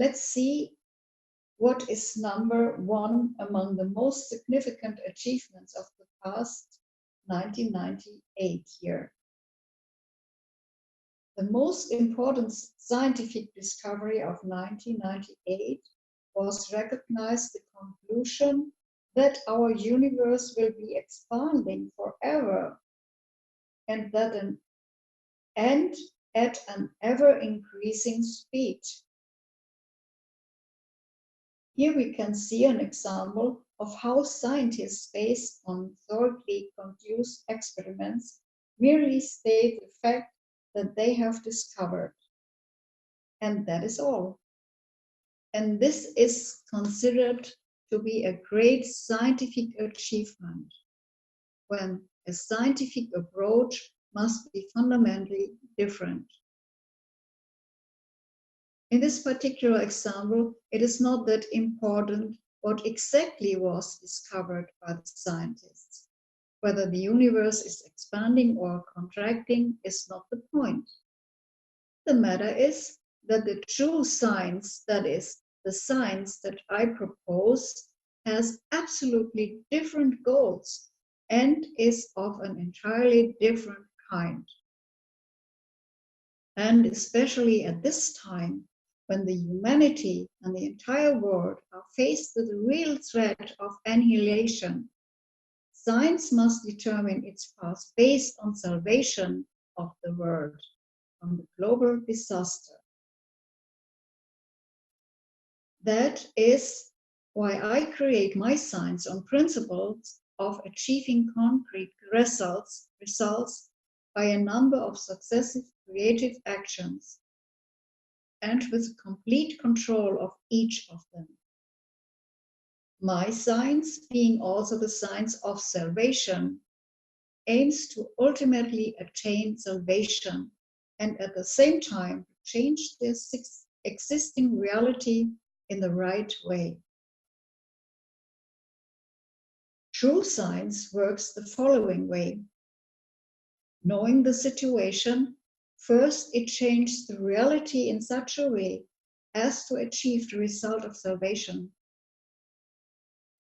let's see what is number one among the most significant achievements of the past 1998 year. The most important scientific discovery of 1998 was recognized the conclusion that our universe will be expanding forever and at an ever-increasing speed. Here we can see an example of how scientists, based on thoroughly conduced experiments, merely state the fact that they have discovered. And that is all. And this is considered to be a great scientific achievement, when a scientific approach must be fundamentally different. In this particular example, it is not that important what exactly was discovered by the scientists. Whether the universe is expanding or contracting is not the point. The matter is that the true science, that is, the science that I propose, has absolutely different goals and is of an entirely different kind. And especially at this time, when the humanity and the entire world are faced with the real threat of annihilation, science must determine its path based on salvation of the world from the global disaster. That is why I create my science on principles of achieving concrete results by a number of successive creative actions, and with complete control of each of them. My science, being also the science of salvation, aims to ultimately attain salvation and at the same time change this existing reality in the right way. True science works the following way. Knowing the situation, first, it changes the reality in such a way as to achieve the result of salvation.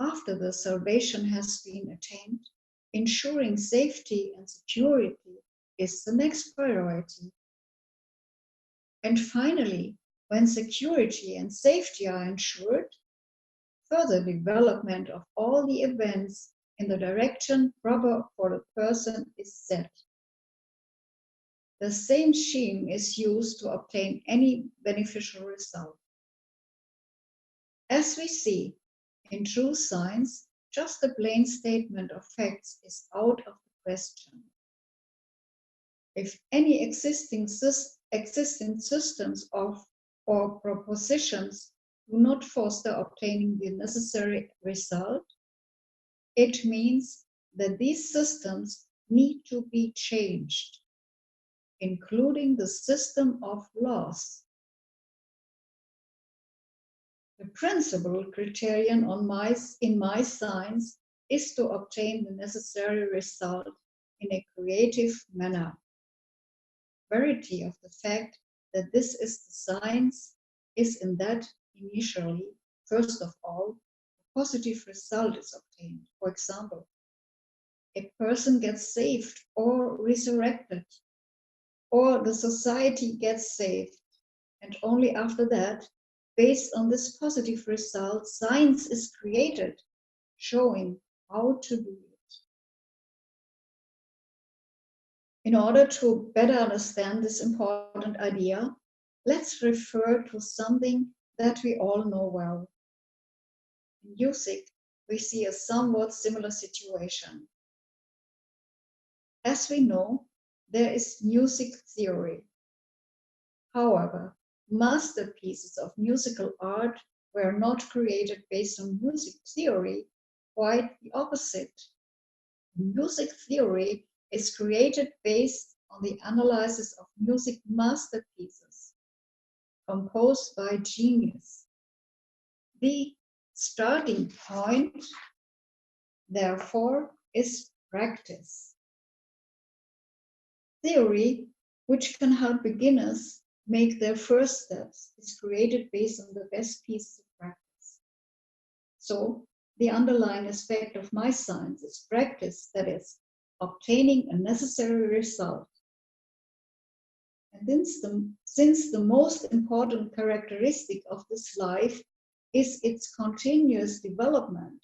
After the salvation has been attained, ensuring safety and security is the next priority. And finally, when security and safety are ensured, further development of all the events in the direction proper for the person is set. The same scheme is used to obtain any beneficial result. As we see, in true science, just a plain statement of facts is out of the question. If any existing systems or propositions do not foster obtaining the necessary result, it means that these systems need to be changed, including the system of laws. The principal criterion in my science is to obtain the necessary result in a creative manner. Verity of the fact that this is the science is in that initially, first of all, a positive result is obtained. For example, a person gets saved or resurrected, or the society gets saved, and only after that, based on this positive result, science is created, showing how to do it. In order to better understand this important idea, let's refer to something that we all know well. In music, we see a somewhat similar situation. As we know, there is music theory. However, masterpieces of musical art were not created based on music theory, quite the opposite. Music theory is created based on the analysis of music masterpieces composed by genius. The starting point, therefore, is practice. Theory, which can help beginners, make their first steps is created based on the best pieces of practice. So the underlying aspect of my science is practice, that is, obtaining a necessary result. And since the most important characteristic of this life is its continuous development,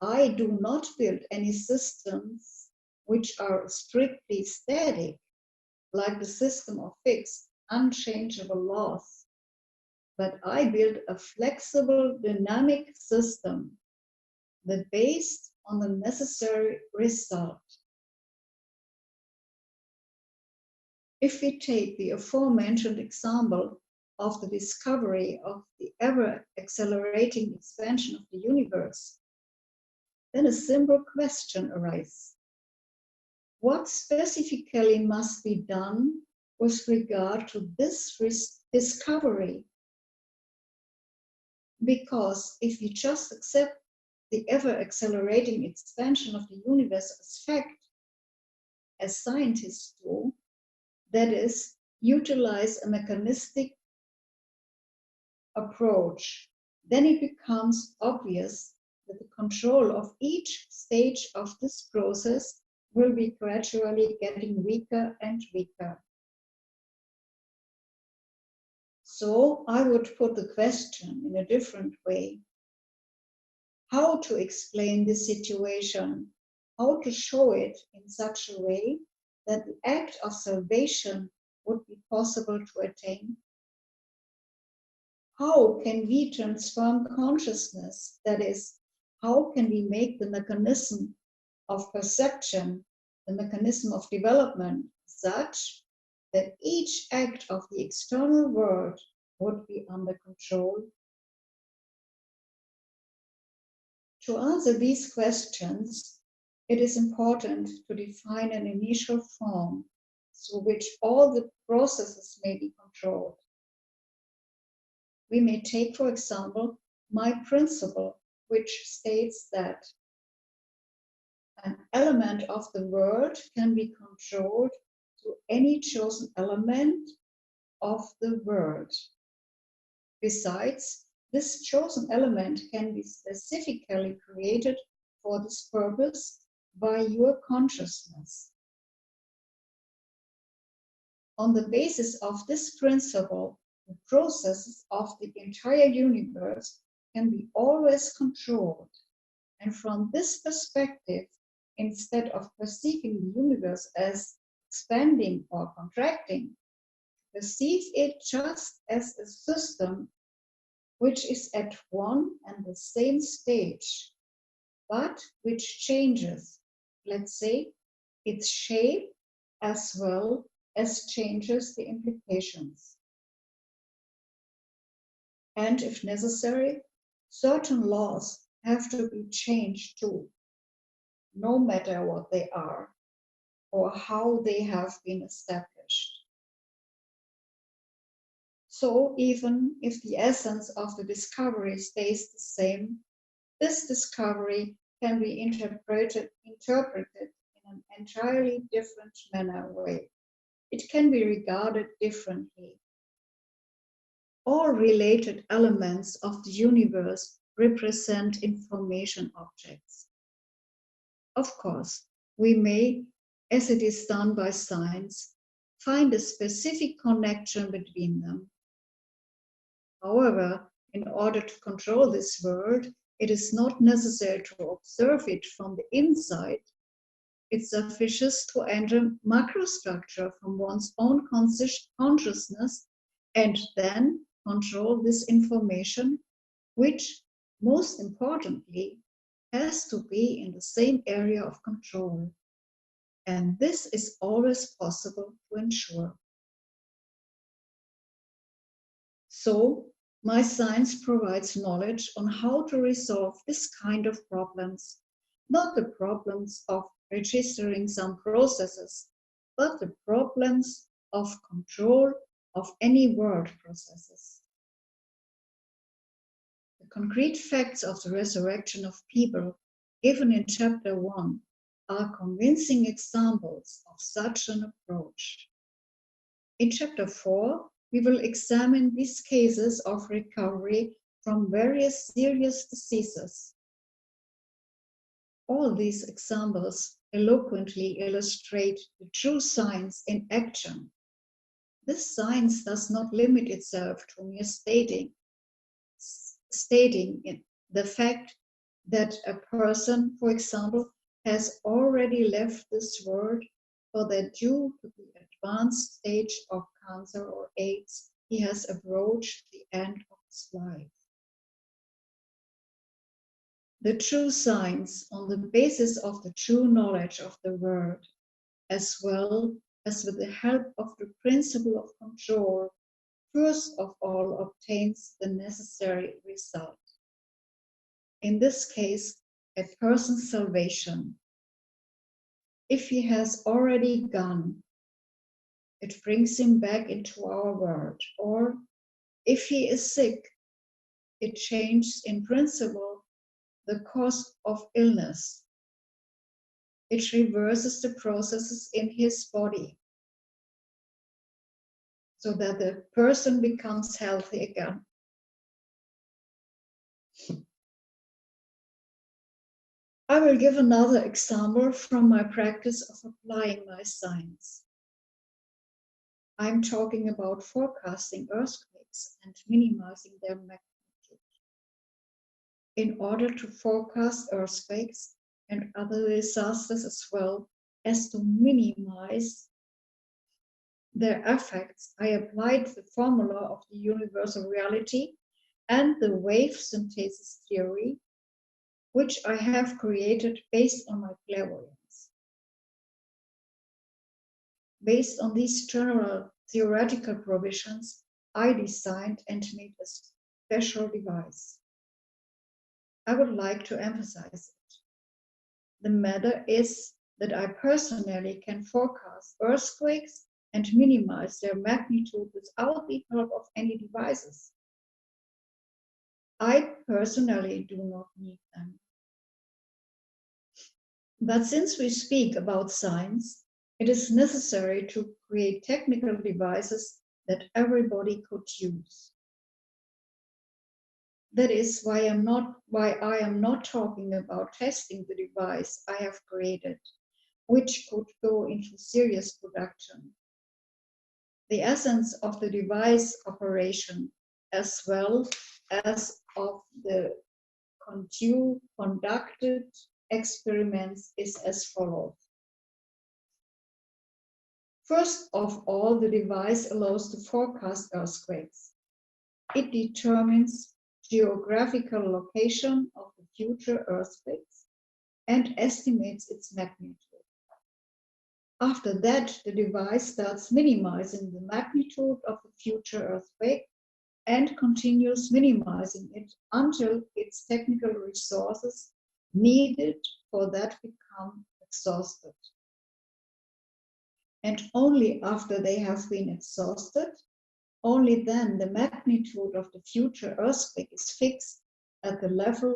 I do not build any systems which are strictly static, like the system of fixed, unchangeable laws, but I build a flexible, dynamic system that based on the necessary result. If we take the aforementioned example of the discovery of the ever-accelerating expansion of the universe, then a simple question arises. What specifically must be done with regard to this discovery? Because if we just accept the ever-accelerating expansion of the universe as fact, as scientists do, that is, utilize a mechanistic approach, then it becomes obvious that the control of each stage of this process will be gradually getting weaker and weaker. So I would put the question in a different way. How to explain this situation? How to show it in such a way that the act of salvation would be possible to attain? How can we transform consciousness? That is, how can we make the mechanism of perception, the mechanism of development, such that each act of the external world would be under control? To answer these questions, it is important to define an initial form through which all the processes may be controlled. We may take, for example, my principle, which states that an element of the world can be controlled through any chosen element of the world. Besides, this chosen element can be specifically created for this purpose by your consciousness. On the basis of this principle, the processes of the entire universe can be always controlled. And from this perspective, instead of perceiving the universe as expanding or contracting, perceive it just as a system which is at one and the same stage, but which changes, let's say, its shape as well as changes the implications. And if necessary, certain laws have to be changed too, no matter what they are or how they have been established. So even if the essence of the discovery stays the same, this discovery can be interpreted in an entirely different way. It can be regarded differently. All related elements of the universe represent information objects. Of course, we may, as it is done by science, find a specific connection between them. However, in order to control this world, it is not necessary to observe it from the inside. It suffices to enter macrostructure from one's own consciousness and then control this information, which, most importantly, has to be in the same area of control. And this is always possible to ensure. So, my science provides knowledge on how to resolve this kind of problems, not the problems of registering some processes, but the problems of control of any world processes. The concrete facts of the resurrection of people given in chapter 1 are convincing examples of such an approach. In Chapter 4, we will examine these cases of recovery from various serious diseases. All these examples eloquently illustrate the true science in action. This science does not limit itself to mere stating the fact that a person, for example, has already left this world, or that due to the advanced stage of cancer or AIDS, he has approached the end of his life. The true science, on the basis of the true knowledge of the world, as well as with the help of the principle of control, first of all obtains the necessary result. In this case, a person's salvation. If he has already gone, it brings him back into our world. Or if he is sick, it changes in principle the cause of illness. It reverses the processes in his body so that the person becomes healthy again. I will give another example from my practice of applying my science. I'm talking about forecasting earthquakes and minimizing their magnitude. In order to forecast earthquakes and other disasters as well as to minimize their effects, I applied the formula of the universal reality and the wave synthesis theory, which I have created based on my clairvoyance. Based on these general theoretical provisions, I designed and made a special device. I would like to emphasize it. The matter is that I personally can forecast earthquakes and minimize their magnitude without the help of any devices. I personally do not need them. But since we speak about science, it is necessary to create technical devices that everybody could use. That is why I am not talking about testing the device I have created, which could go into serious production. The essence of the device operation, as well as of the conducted experiments, is as follows. First of all, the device allows to forecast earthquakes. It determines geographical location of the future earthquakes and estimates its magnitude. After that, the device starts minimizing the magnitude of the future earthquake and continues minimizing it until its technical resources needed for that become exhausted. And only after they have been exhausted, only then the magnitude of the future earthquake is fixed at the level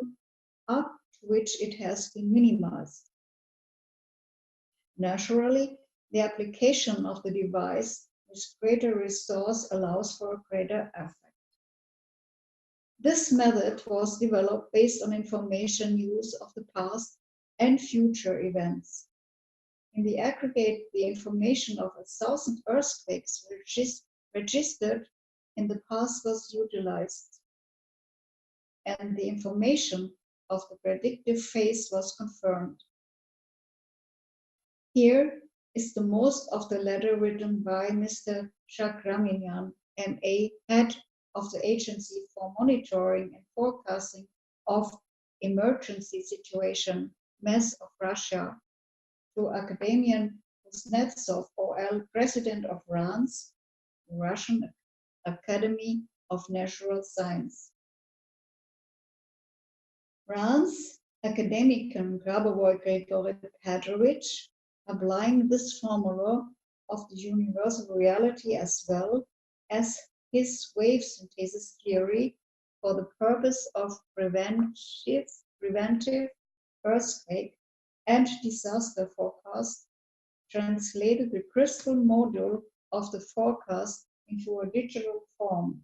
up to which it has been minimized. Naturally, the application of the device with greater resource allows for a greater effect. This method was developed based on information use of the past and future events. In the aggregate, the information of 1,000 earthquakes registered in the past was utilized, and the information of the predictive phase was confirmed. Here is the most of the letter written by Mr. Shakraminian, MA, head of the Agency for Monitoring and Forecasting of Emergency Situation, MES of Russia, to Academian Kuznetsov, OL, President of RANS, Russian Academy of Natural Science. RANS, Academician Grabovoi Grigori Petrovich, applying this formula of the universal reality as well as his wave synthesis theory for the purpose of preventive earthquake and disaster forecast, translated the crystal module of the forecast into a digital form.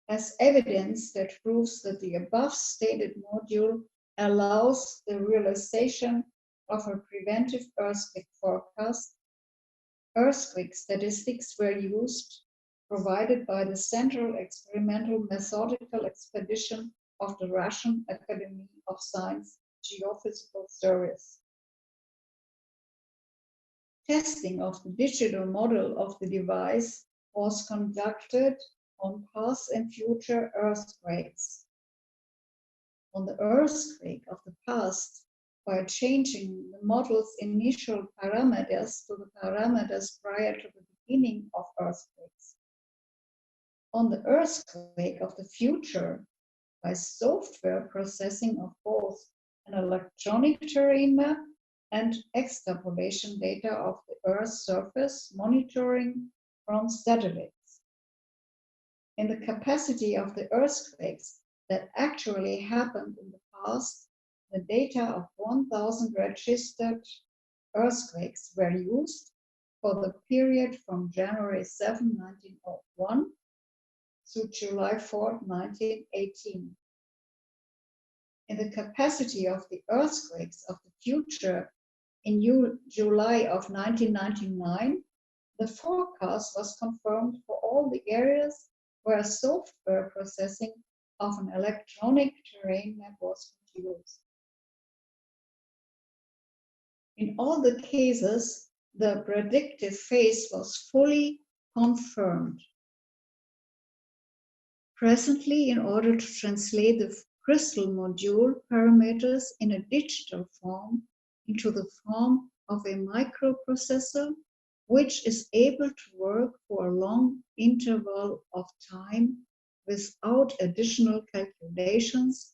As evidence that proves that the above stated module allows the realization of a preventive earthquake forecast, earthquake statistics were used, provided by the Central Experimental Methodical Expedition of the Russian Academy of Science Geophysical Service. Testing of the digital model of the device was conducted on past and future earthquakes. On the earthquake of the past, by changing the model's initial parameters to the parameters prior to the beginning of earthquakes. On the earthquake of the future, by software processing of both an electronic terrain map and extrapolation data of the Earth's surface monitoring from satellites. In the capacity of the earthquakes that actually happened in the past, the data of 1,000 registered earthquakes were used for the period from January 7, 1901 to July 4, 1918. In the capacity of the earthquakes of the future in July of 1999, the forecast was confirmed for all the areas where software processing of an electronic terrain map was used. In all the cases, the predictive phase was fully confirmed. Presently, in order to translate the crystal module parameters in a digital form into the form of a microprocessor, which is able to work for a long interval of time without additional calculations,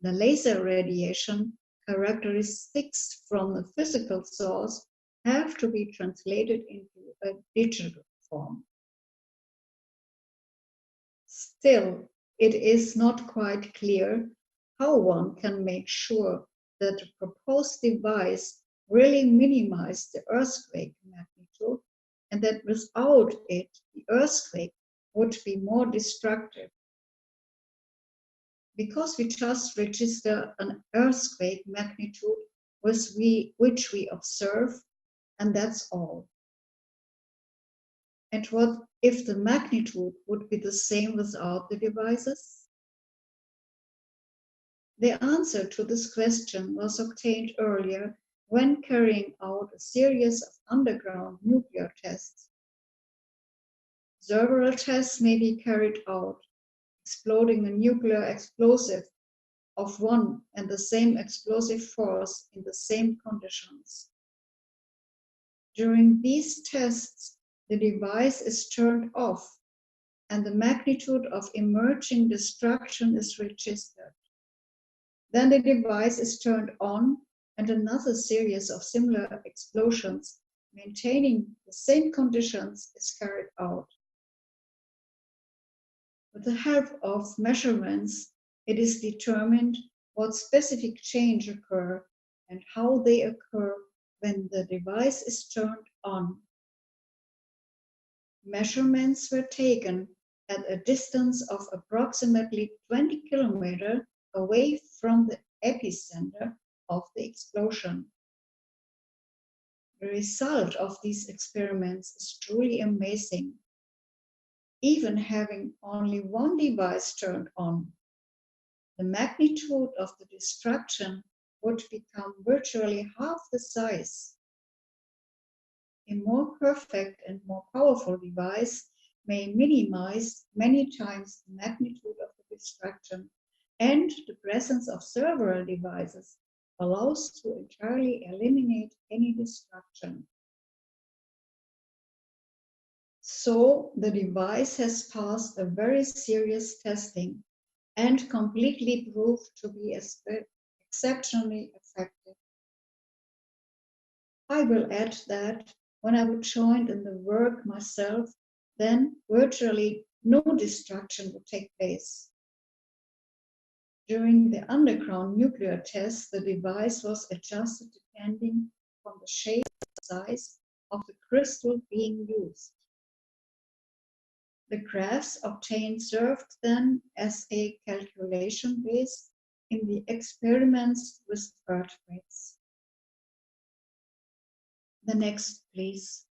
the laser radiation characteristics from the physical source have to be translated into a digital form. Still, it is not quite clear how one can make sure that the proposed device really minimizes the earthquake magnitude and that without it, the earthquake would be more destructive. Because we just register an earthquake magnitude which we observe, and that's all. And what if the magnitude would be the same without the devices? The answer to this question was obtained earlier when carrying out a series of underground nuclear tests. Several tests may be carried out, exploding a nuclear explosive of one and the same explosive force in the same conditions. During these tests, the device is turned off and the magnitude of emerging destruction is registered. Then the device is turned on and another series of similar explosions maintaining the same conditions is carried out. With the help of measurements, it is determined what specific change occur and how they occur when the device is turned on. Measurements were taken at a distance of approximately 20 kilometers away from the epicenter of the explosion. The result of these experiments is truly amazing. Even having only one device turned on, the magnitude of the destruction would become virtually half the size. A more perfect and more powerful device may minimize many times the magnitude of the destruction, and the presence of several devices allows to entirely eliminate any destruction. So the device has passed a very serious testing and completely proved to be exceptionally effective. I will add that when I would join in the work myself, then virtually no destruction would take place. During the underground nuclear tests, the device was adjusted depending on the shape and size of the crystal being used. The graphs obtained served then as a calculation base in the experiments with birth weights. The next, please.